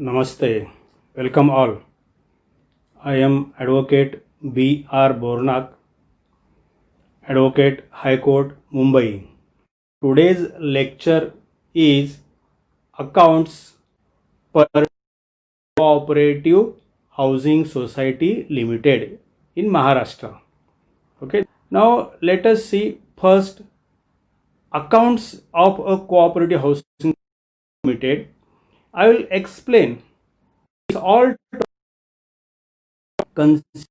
Namaste. Welcome all. I am Advocate B.R. Bornak, Advocate High Court, Mumbai. Today's lecture is Accounts per Cooperative Housing Society Limited in Maharashtra. Okay. Now let us see first accounts of a cooperative housing limited. I will explain all considered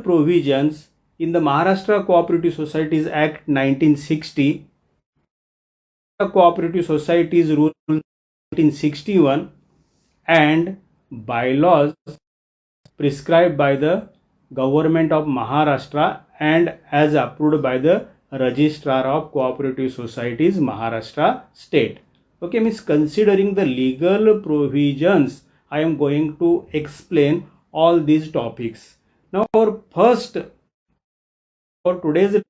provisions in the Maharashtra Cooperative Societies Act 1960, Cooperative Societies Rule 1961, and bylaws prescribed by the Government of Maharashtra and as approved by the Registrar of Cooperative Societies, Maharashtra State. Okay, means considering the legal provisions, I am going to explain all these topics. Now, for today's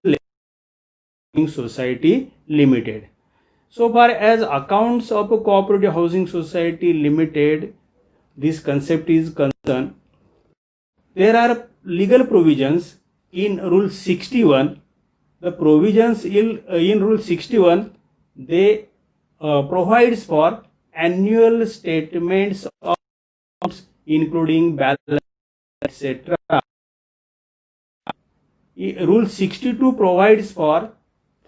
housing society limited. So far as accounts of a cooperative housing society limited, this concept is concerned, there are legal provisions in Rule 61. The provisions in Rule 61, they provides for annual statements of accounts including balance, etc. Rule 62 provides for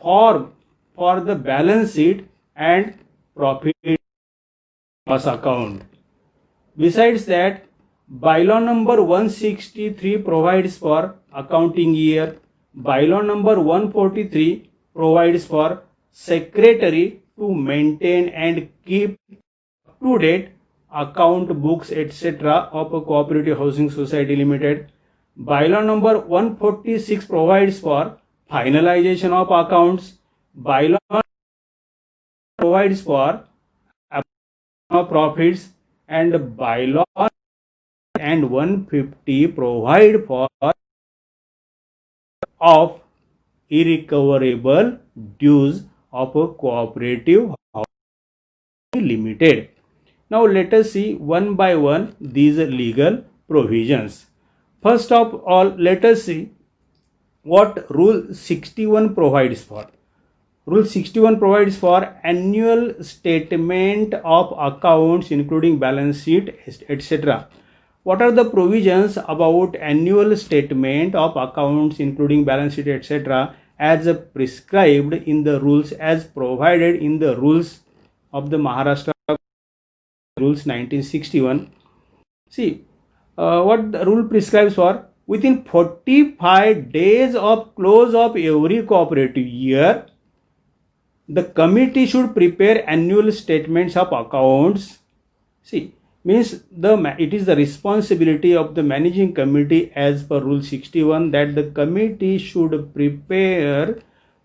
form for the balance sheet and profit loss account. Besides that, bylaw number 163 provides for accounting year. Bylaw number 143 provides for secretary to maintain and keep up to date account books, etc. of a cooperative housing society limited. Bylaw number 146 provides for finalization of accounts. Bylaw provides for of profits, and bylaw and 150 provide for of irrecoverable dues of a cooperative housing limited. Now let us see one by one these legal provisions. First of all, let us see what Rule 61 provides for. Rule 61 provides for annual statement of accounts including balance sheet, etc. What are the provisions about annual statement of accounts including balance sheet, etc. as prescribed in the rules as provided in the rules of the Maharashtra Rules 1961? See, what the rule prescribes for: within 45 days of close of every cooperative year, the committee should prepare annual statements of accounts. See, means it is the responsibility of the managing committee as per Rule 61 that the committee should prepare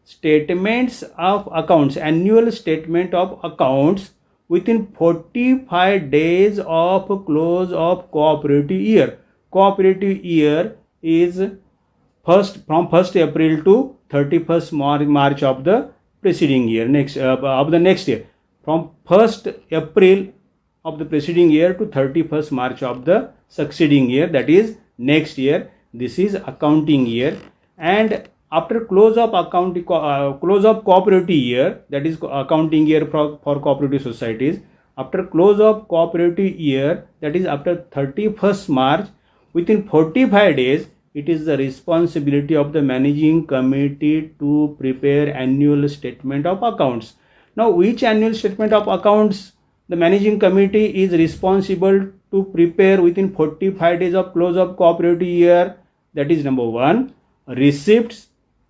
statements of accounts, annual statement of accounts within 45 days of close of cooperative year. Cooperative year is from 1st April to 31st March of the preceding year, of the next year. From 1st April of the preceding year to 31st March of the succeeding year, that is next year. This is accounting year. And after close of cooperative year, that is accounting year for cooperative societies, after close of cooperative year, that is after 31st March, within 45 days, it is the responsibility of the managing committee to prepare annual statement of accounts. Now, which annual statement of accounts the managing committee is responsible to prepare within 45 days of close of cooperative year? That is number 1, receipts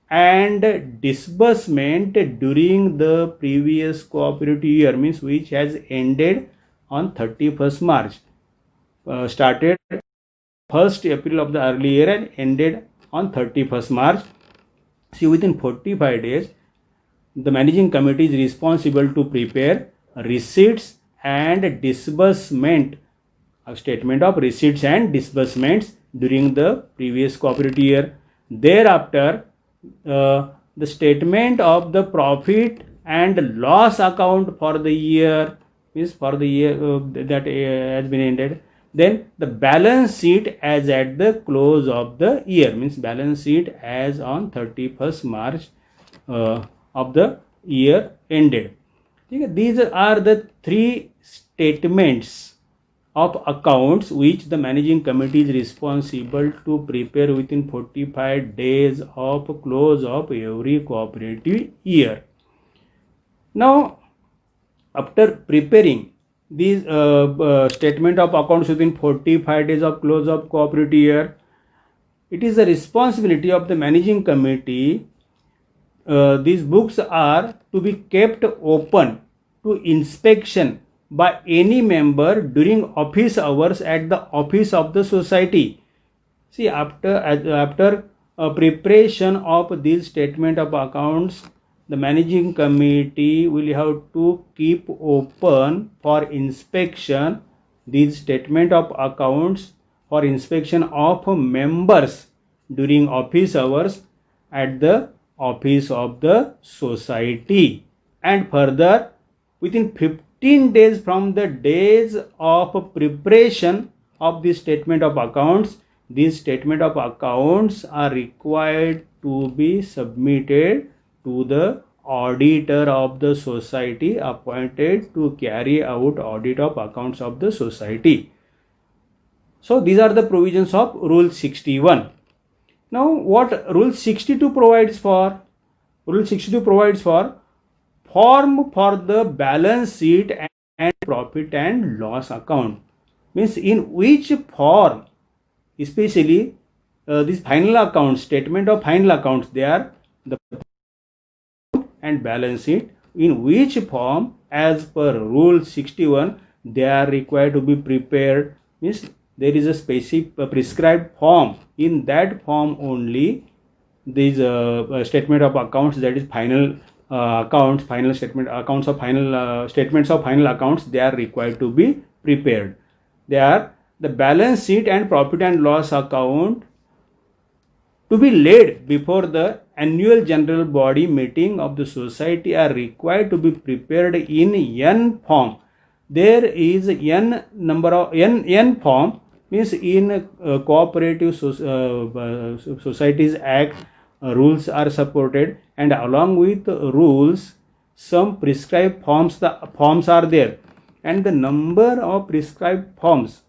and disbursement during the previous cooperative year, means which has ended on 31st March, started 1st April of the early year and ended on 31st March. See, within 45 days, the managing committee is responsible to prepare receipts and disbursement, a statement of receipts and disbursements during the previous cooperative year. Thereafter, the statement of the profit and loss account for the year, means for the year that has been ended. Then the balance sheet as at the close of the year, means balance sheet as on 31st March of the year ended. Okay, these are the three statements of accounts which the managing committee is responsible to prepare within 45 days of close of every cooperative year. Now, after preparing these statement of accounts within 45 days of close of cooperative year, it is the responsibility of the managing committee. These books are to be kept open to inspection by any member during office hours at the office of the society. See, after preparation of this statement of accounts, the managing committee will have to keep open for inspection these statement of accounts for inspection of members during office hours at the office of the society, and further within 15 days from the days of preparation of the statement of accounts, these statement of accounts are required to be submitted to the auditor of the society appointed to carry out audit of accounts of the society. So these are the provisions of Rule 61. Now what Rule 62 provides for? Rule 62 provides for form for the balance sheet and profit and loss account. Means in which form, especially this final accounts, statement of final accounts, they are the and balance sheet, in which form as per Rule 61 they are required to be prepared. Means there is a specific prescribed form. In that form only these statement of accounts, that is final accounts, final statement accounts of final statements of final accounts, they are required to be prepared. They are the balance sheet and profit and loss account to be laid before the annual general body meeting of the society are required to be prepared in N form. There is N number of N form, means in Cooperative Societies Act rules are supported, and along with rules some prescribed forms, the forms are there, and the number of prescribed forms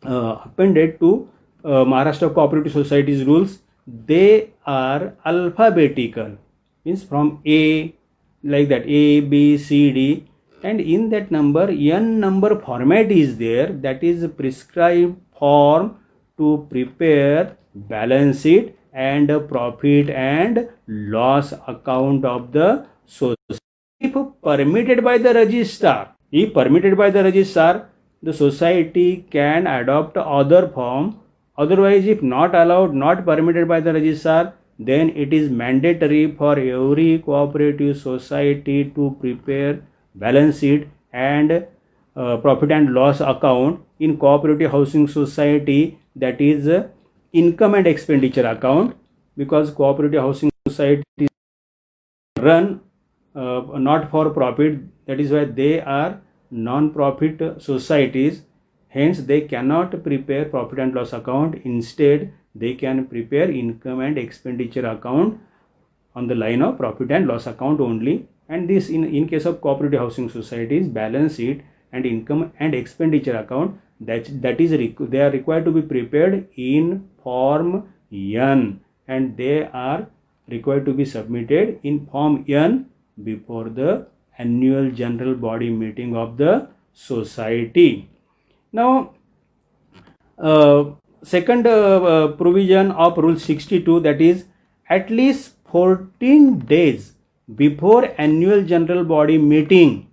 appended to Maharashtra Cooperative Societies rules, they are alphabetical, means from A, like that, A, B, C, D, and in that number N number format is there, that is prescribed form to prepare balance sheet and profit and loss account of the society. If permitted by the registrar, the society can adopt other form. Otherwise, if not allowed, not permitted by the registrar, then it is mandatory for every cooperative society to prepare balance sheet and profit and loss account. In cooperative housing society, that is income and expenditure account, because cooperative housing societies run not for profit, that is why they are non-profit societies. Hence they cannot prepare profit and loss account. Instead they can prepare income and expenditure account on the line of profit and loss account only. And this in case of cooperative housing societies, balance sheet and income and expenditure account, that is they are required to be prepared in form N, and they are required to be submitted in form N before the annual general body meeting of the society. Now second provision of Rule 62, that is at least 14 days before annual general body meeting,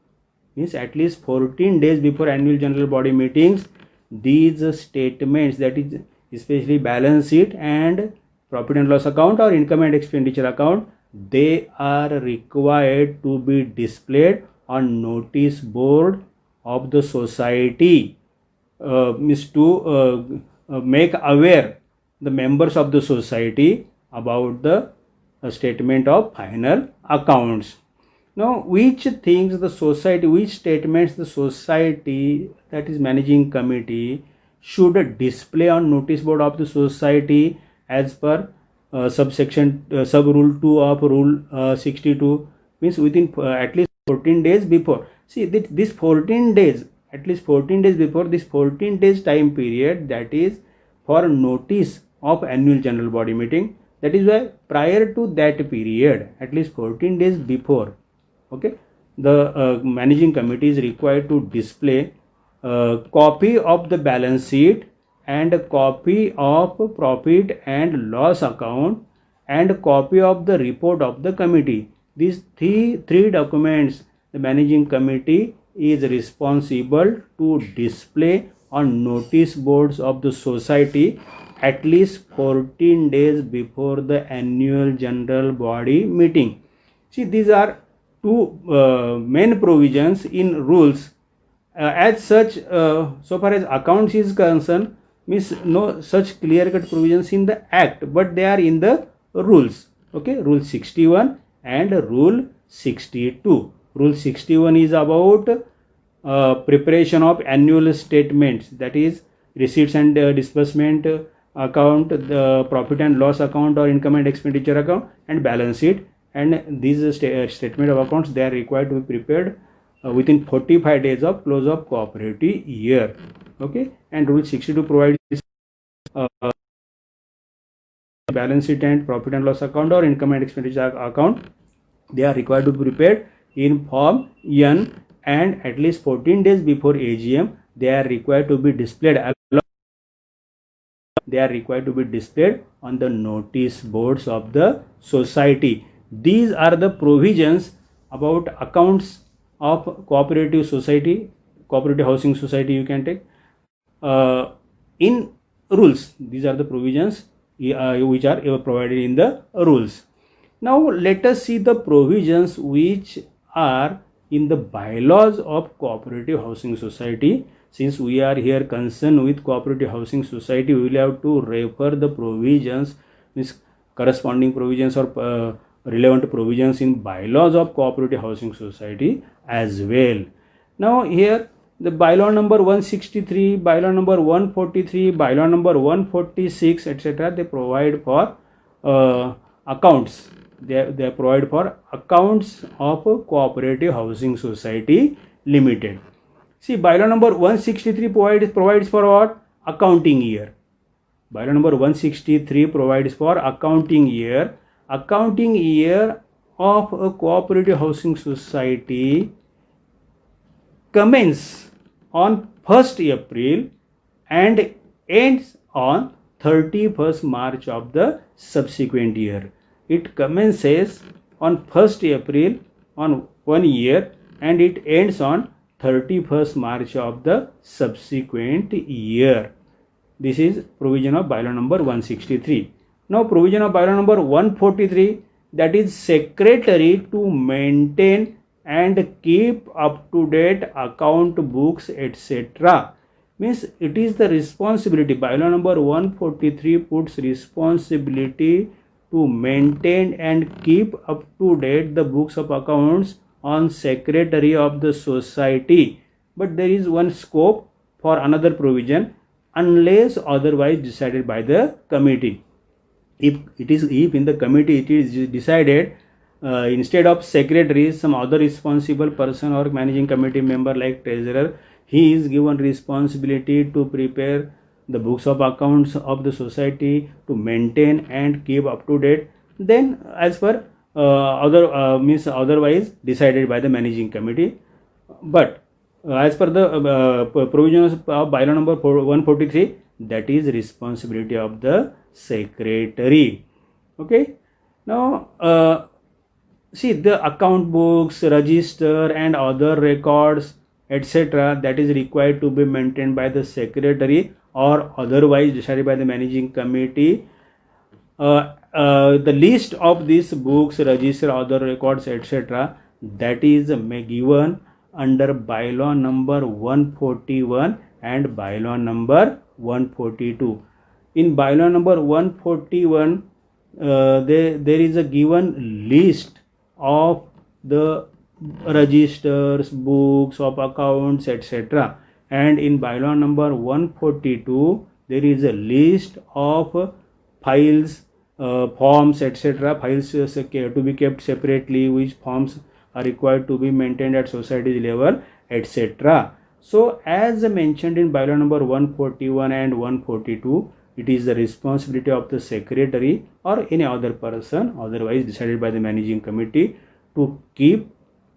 means at least 14 days before annual general body meetings, these statements, that is especially balance sheet and profit and loss account or income and expenditure account, they are required to be displayed on notice board of the society, means to make aware the members of the society about the statement of final accounts. Now, which things the society, which statements the society, that is managing committee, should display on notice board of the society as per subsection sub rule 2 of rule 62, means within at least 14 days before. See, this 14 days, at least 14 days before, this 14 days time period, that is for notice of annual general body meeting. That is why prior to that period, at least 14 days before, okay, the managing committee is required to display a copy of the balance sheet and a copy of profit and loss account and a copy of the report of the committee. These three documents the managing committee is responsible to display on notice boards of the society at least 14 days before the annual general body meeting. See, these are two main provisions in rules. As such, so far as accounts is concerned, means no such clear cut provisions in the act, but they are in the rules. Okay, rule 61 and rule 62. Rule 61 is about preparation of annual statements, that is receipts and disbursement account, the profit and loss account or income and expenditure account, and balance sheet. And these statement of accounts, they are required to be prepared within 45 days of close of cooperative year. Okay, and rule 62 provides balance sheet and profit and loss account or income and expenditure account, they are required to be prepared in form N, and at least 14 days before AGM they are required to be displayed on the notice boards of the society. These are the provisions about accounts of cooperative society, cooperative housing society, you can take in rules. These are the provisions which are provided in the rules. Now let us see the provisions which are in the bylaws of cooperative housing society. Since we are here concerned with cooperative housing society, we will have to refer the provisions, means corresponding provisions or relevant provisions in bylaws of cooperative housing society as well. Now here the bylaw number 163, bylaw number 143, bylaw number 146, etc. they provide for accounts. They provide for accounts of cooperative housing society limited. See, bylaw number 163 provides for what? Accounting year. Bylaw number 163 provides for accounting year. Accounting year of a cooperative housing society commences on 1st April and ends on 31st March of the subsequent year. It commences on 1st April on 1 year and it ends on 31st March of the subsequent year. This is provision of bylaw number 163. Now provision of bylaw number 143, that is secretary to maintain and keep up to date account books, etc. Means it is the responsibility. Bylaw number 143 puts responsibility to maintain and keep up to date the books of accounts on secretary of the society. But there is one scope for another provision, unless otherwise decided by the committee. If in the committee it is decided instead of secretary, some other responsible person or managing committee member like treasurer, he is given responsibility to prepare the books of accounts of the society, to maintain and keep up to date, then as per means otherwise decided by the managing committee. But as per the provisions of bylaw number 143, that is responsibility of the secretary. Okay. Now see, the account books, register and other records, etc., that is required to be maintained by the secretary or otherwise decided by the managing committee. The list of these books, register, other records, etc., that is given under bylaw number 141 and bylaw number 142. In bylaw number 141, there is a given list of the registers, books of accounts, etc. And in bylaw number 142, there is a list of files, forms, etc. Files to be kept separately, which forms are required to be maintained at society level, etc. So as mentioned in bylaw number 141 and 142, it is the responsibility of the secretary or any other person otherwise decided by the managing committee to keep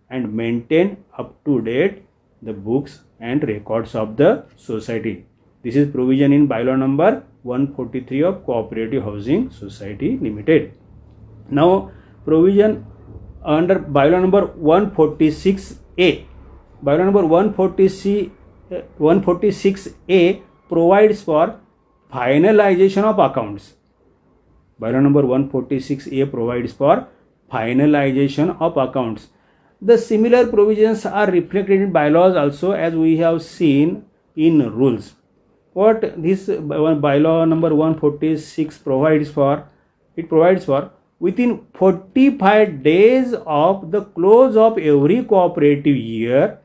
and maintain up to date the books and records of the society. This is provision in bylaw number 143 of Cooperative Housing Society Limited. Now provision under bylaw number 146A. Bylaw number 146A provides for finalization of accounts. Bylaw number 146A provides for finalization of accounts. The similar provisions are reflected in bylaws also, as we have seen in rules. What this bylaw number 146 provides for? It provides for within 45 days of the close of every cooperative year,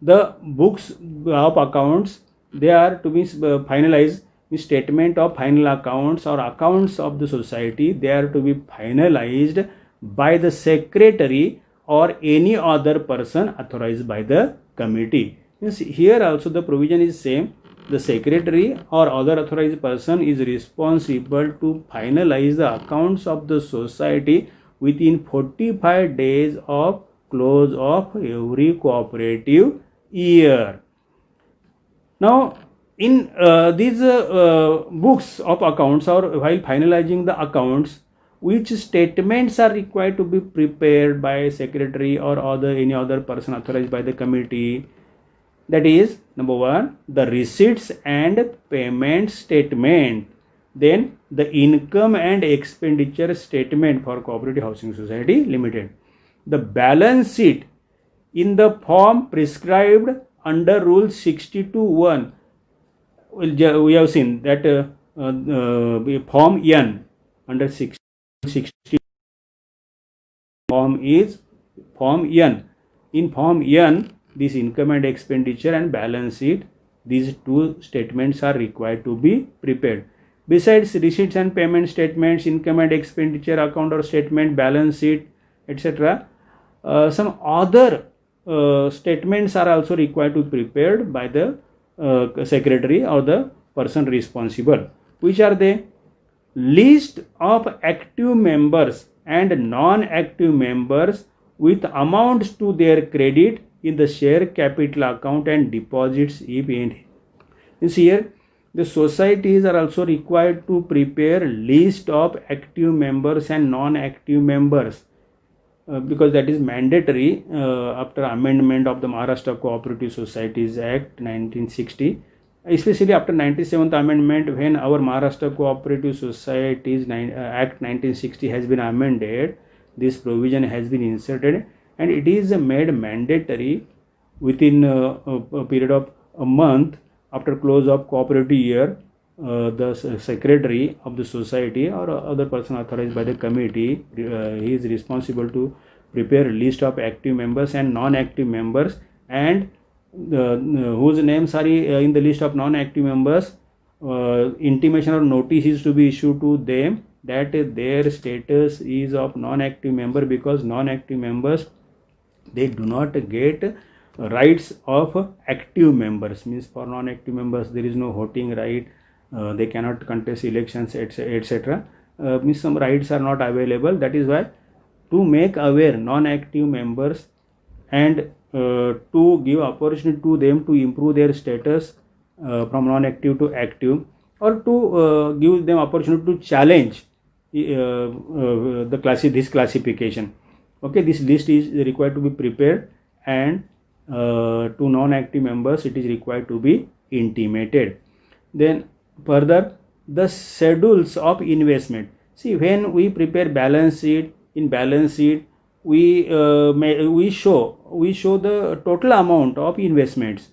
the books of accounts, they are to be finalized. Statement of final accounts or accounts of the society, they are to be finalized by the secretary or any other person authorized by the committee. Here also the provision is same. The secretary or other authorized person is responsible to finalize the accounts of the society within 45 days of close of every cooperative year. Now in these books of accounts, or while finalizing the accounts, which statements are required to be prepared by secretary or any other person authorized by the committee? That is, number one, the receipts and payment statement, then the income and expenditure statement for Cooperative Housing Society Limited, the balance sheet in the form prescribed under Rule 62(1). We have seen that form N under 60 form is form N. In form N, this income and expenditure and balance sheet, these two statements are required to be prepared. Besides receipts and payment statements, income and expenditure account or statement, balance sheet, etc., some other statements are also required to be prepared by the secretary or the person responsible. Which are they? List of active members and non-active members with amounts to their credit in the share capital account and deposits if any. Here the societies are also required to prepare list of active members and non-active members because that is mandatory after amendment of the Maharashtra Cooperative Societies Act 1960, especially after 97th amendment, when our Maharashtra Cooperative Societies Act 1960 has been amended. This provision has been inserted and it is made mandatory within a period of a month after close of cooperative year. The secretary of the society or other person authorized by the committee, he is responsible to prepare a list of active members and non-active members, and whose names are in the list of non-active members, intimation or notice is to be issued to them that their status is of non-active member, because non-active members, they do not get rights of active members. Means for non-active members there is no voting right, they cannot contest elections, etc. Means some rights are not available. That is why to make aware non-active members and to give opportunity to them to improve their status from non-active to active, or to give them opportunity to challenge this classification. Okay, this list is required to be prepared, and to non-active members it is required to be intimated. Then further, the schedules of investment. See, when we prepare balance sheet, in balance sheet we show the total amount of investments.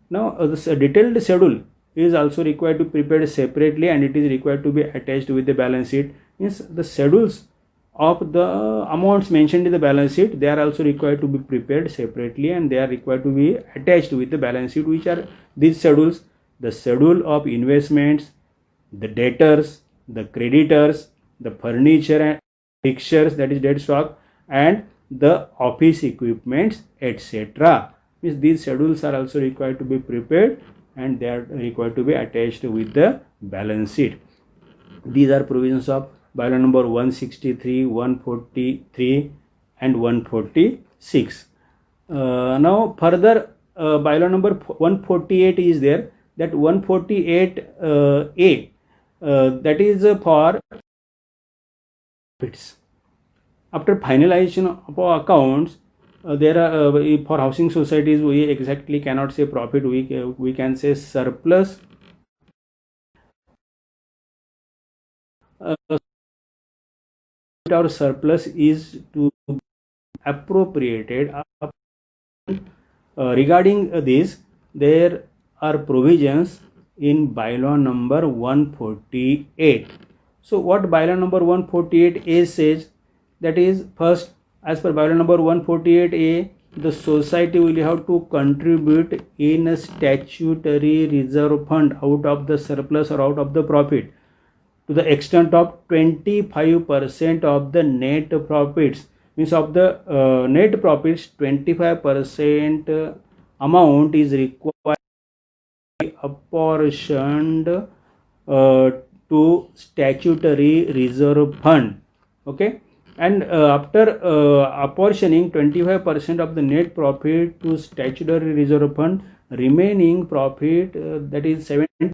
Now this detailed schedule is also required to be prepared separately, and it is required to be attached with the balance sheet. Means the schedules of the amounts mentioned in the balance sheet, they are also required to be prepared separately, and they are required to be attached with the balance sheet, which are these schedules: the schedule of investments, the debtors, the creditors, the furniture and fixtures, that is dead stock, and the office equipments, etc. Means these schedules are also required to be prepared, and they are required to be attached with the balance sheet. These are provisions of bylaw number 163, 143 and 146. Now further, bylaw number 148 is there. That 148A, that is for profits. After finalization of accounts, there are for housing societies, we exactly cannot say profit, we can say surplus. Our surplus is to be appropriated. Regarding this, there are provisions in bylaw number 148. So what bylaw number 148A says, that is, first, as per bylaw number 148A, the society will have to contribute in a statutory reserve fund out of the surplus or out of the profit to the extent of 25% of the net profits. Means of the net profits, 25% amount is required to be apportioned to statutory reserve fund. Okay, and after apportioning 25% of the net profit to statutory reserve fund, remaining profit, that is 70%,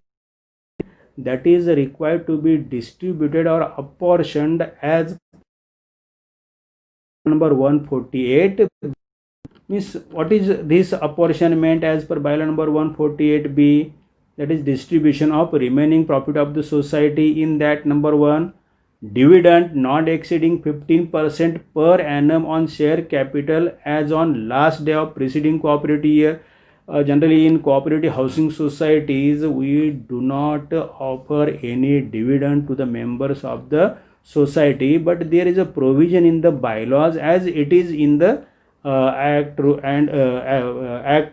that is required to be distributed or apportioned as number 148. Means what is this apportionment as per bylaw number 148B? That is distribution of remaining profit of the society in that number 1, dividend not exceeding 15% per annum on share capital as on last day of preceding cooperative year. Generally in cooperative housing societies, we do not offer any dividend to the members of the society, but there is a provision in the bylaws, as it is in the act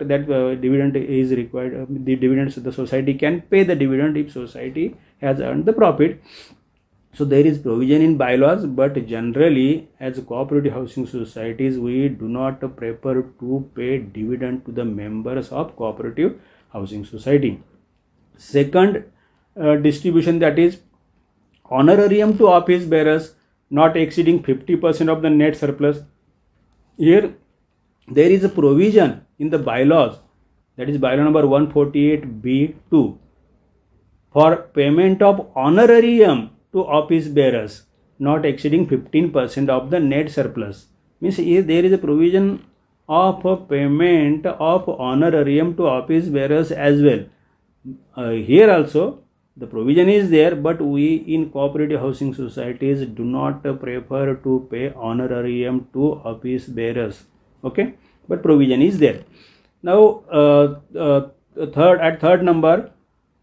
that dividend is required. The dividends, the society can pay the dividend if society has earned the profit. So there is provision in bylaws, but generally as cooperative housing societies, we do not prefer to pay dividend to the members of cooperative housing society. Second distribution, that is honorarium to office bearers not exceeding 50% of the net surplus. Here there is a provision in the bylaws, that is bylaw number 148B2, for payment of honorarium to office bearers not exceeding 15% of the net surplus. Means here there is a provision of a payment of honorarium to office bearers as well. Here also the provision is there, but we in cooperative housing societies do not prefer to pay honorarium to office bearers. Okay, but provision is there. Now third number,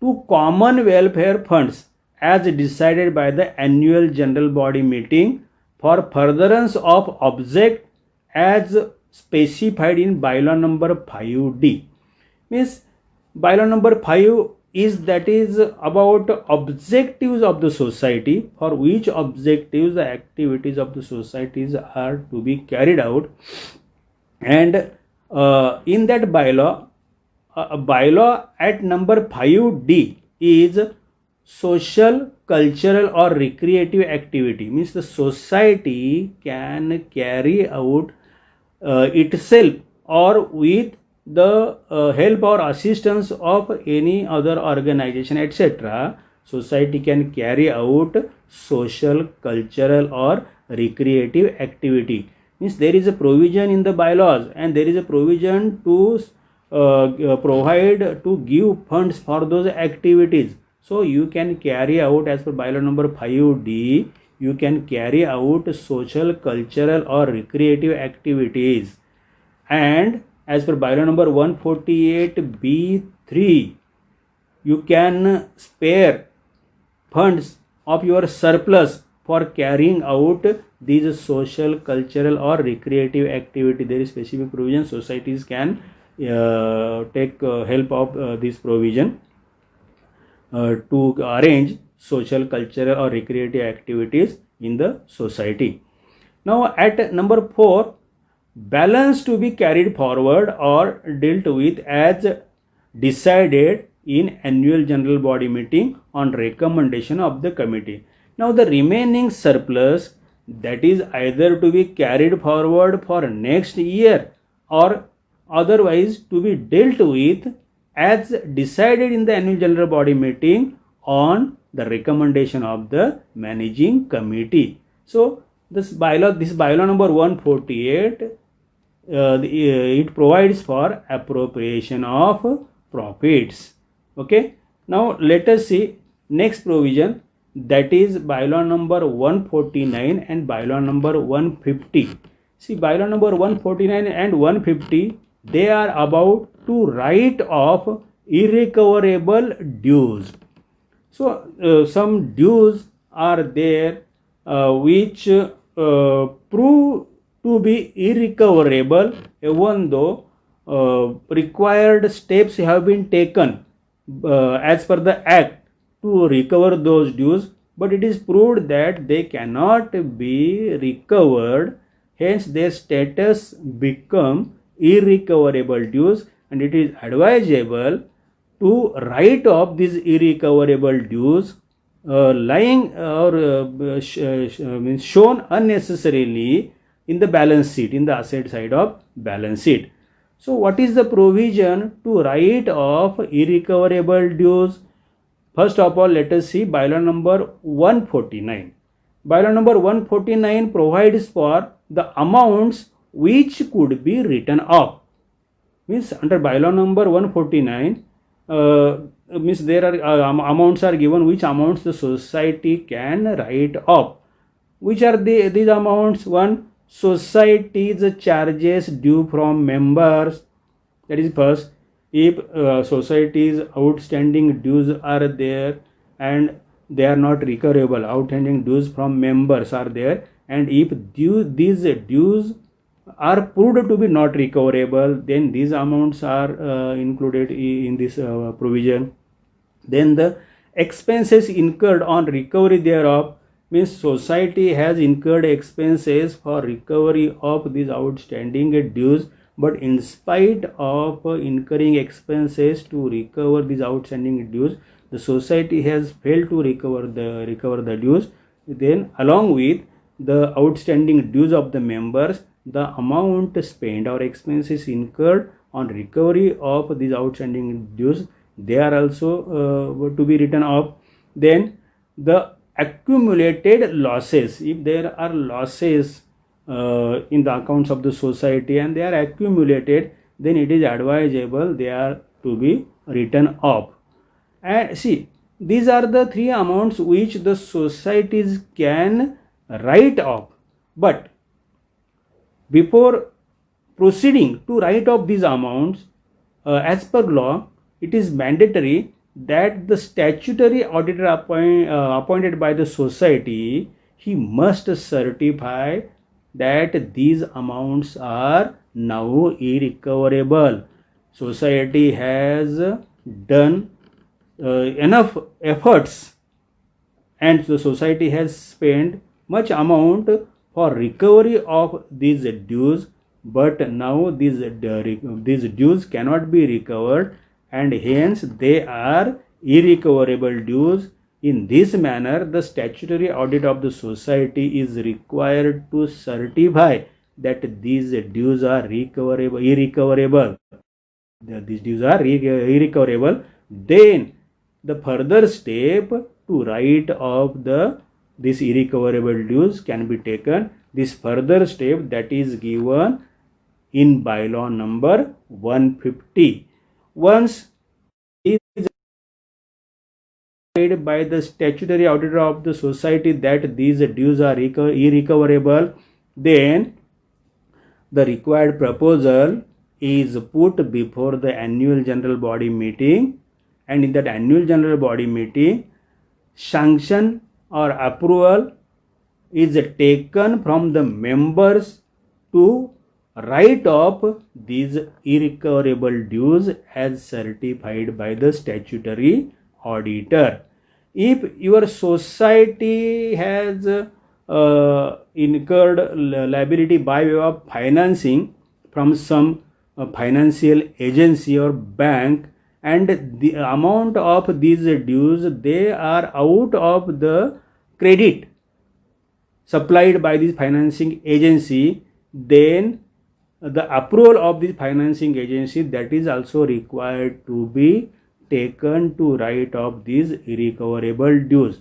to common welfare funds as decided by the annual general body meeting for furtherance of object as specified in bylaw number 5D. Means bylaw number 5 is, that is about objectives of the society, for which objectives the activities of the societies are to be carried out. And in that bylaw, bylaw at number 5D is social, cultural or recreative activity. Means the society can carry out itself or with the help or assistance of any other organization, etc. Society can carry out social, cultural or recreative activity. Means there is a provision in the bylaws, and there is a provision to provide, to give funds for those activities. So you can carry out, as per bylaw number 5D, you can carry out social, cultural or recreative activities. And as per bylaw number 148B3, you can spare funds of your surplus for carrying out these social, cultural or recreative activity. There is specific provision. Societies can take help of this provision to arrange social, cultural or recreative activities in the society. Now at number 4, balance to be carried forward or dealt with as decided in annual general body meeting on recommendation of the committee. Now the remaining surplus, that is either to be carried forward for next year or otherwise to be dealt with as decided in the annual general body meeting on the recommendation of the managing committee. So this bylaw number 148, it provides for appropriation of profits. Okay, now let us see next provision, that is bylaw number 149 and bylaw number 150. See, bylaw number 149 and 150, they are about to write off irrecoverable dues. So some dues are there which prove to be irrecoverable even though required steps have been taken as per the act to recover those dues, but it is proved that they cannot be recovered, hence their status become irrecoverable dues, and it is advisable to write off these irrecoverable dues lying or means shown unnecessarily in the balance sheet, in the asset side of balance sheet. So what is the provision to write off irrecoverable dues? First of all, let us see bylaw number 149. Bylaw number 149 provides for the amounts which could be written off. Means under bylaw number 149, means there are amounts are given which amounts the society can write off. Which are these amounts? One, society's charges due from members. That is first. If society's outstanding dues are there and they are not recoverable, outstanding dues from members are there, and if these dues are proved to be not recoverable, then these amounts are included in this provision. Then the expenses incurred on recovery thereof, means society has incurred expenses for recovery of these outstanding dues, but in spite of incurring expenses to recover these outstanding dues, the society has failed to recover the dues. Then along with the outstanding dues of the members, the amount spent or expenses incurred on recovery of these outstanding dues, they are also to be written off. Then the accumulated losses, if there are losses in the accounts of the society and they are accumulated, then it is advisable they are to be written off. And see, these are the three amounts which the societies can write off. But before proceeding to write off these amounts, as per law, it is mandatory that the statutory auditor appointed by the society, he must certify that these amounts are now irrecoverable. Society has done enough efforts and the society has spent much amount for recovery of these dues, but now these dues cannot be recovered and hence they are irrecoverable dues. In this manner, the statutory audit of the society is required to certify that these dues are irrecoverable. These dues are irrecoverable. Then the further step to write off this irrecoverable dues can be taken. This further step that is given in bylaw number 150. Once it is made by the statutory auditor of the society that these dues are irrecoverable, then the required proposal is put before the annual general body meeting, and in that annual general body meeting, sanction or approval is taken from the members to write off these irrecoverable dues as certified by the statutory auditor. If your society has incurred liability by way of financing from some financial agency or bank, and the amount of these dues they are out of the credit supplied by this financing agency, then the approval of this financing agency that is also required to be taken to write off these irrecoverable dues.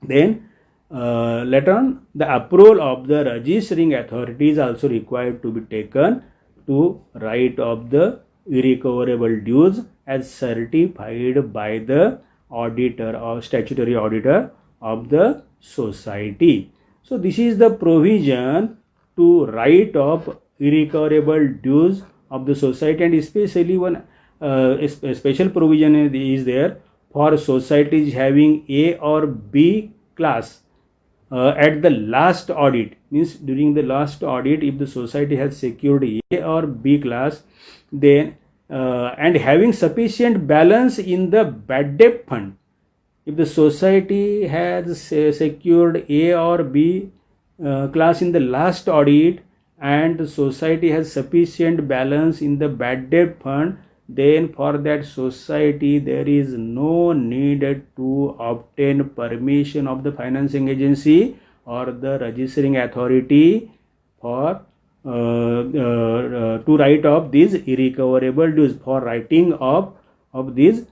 Then later on, the approval of the registering authority is also required to be taken to write off the irrecoverable dues as certified by the auditor or statutory auditor of the society. So this is the provision to write off irrecoverable dues of the society, and especially one special provision is there for societies having A or B class at the last audit. Means during the last audit, if the society has secured A or B class, then and having sufficient balance in the bad debt fund, if the society has secured A or B class in the last audit and the society has sufficient balance in the bad debt fund, then for that society there is no need to obtain permission of the financing agency or the registering authority for to write off these irrecoverable dues, for writing off of these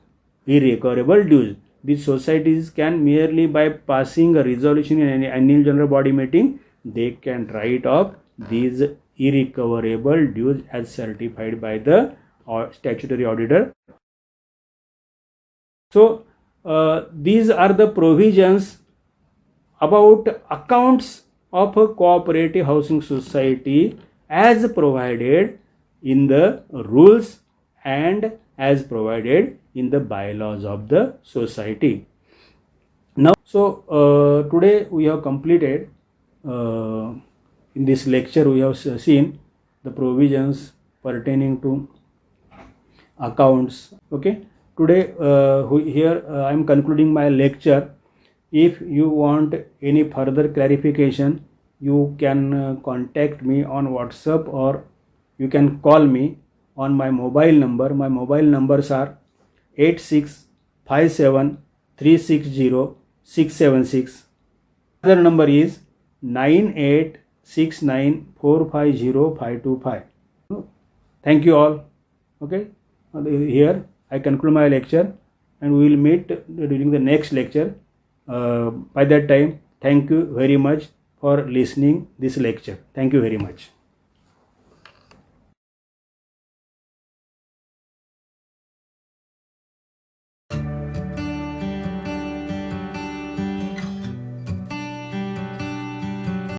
irrecoverable dues. These societies can merely by passing a resolution in an annual general body meeting, they can write off these irrecoverable dues as certified by the statutory auditor. So these are the provisions about accounts of a cooperative housing society as provided in the rules and as provided in the bylaws of the society. Now, so today we have completed in this lecture we have seen the provisions pertaining to accounts. Okay, today here I am concluding my lecture. If you want any further clarification, you can contact me on WhatsApp or you can call me on my mobile number. My mobile numbers are 8657360676. Other number is 9869450525. Thank you all. Okay, here I conclude my lecture and we will meet during the next lecture. By that time, thank you very much for listening this lecture. Thank you very much.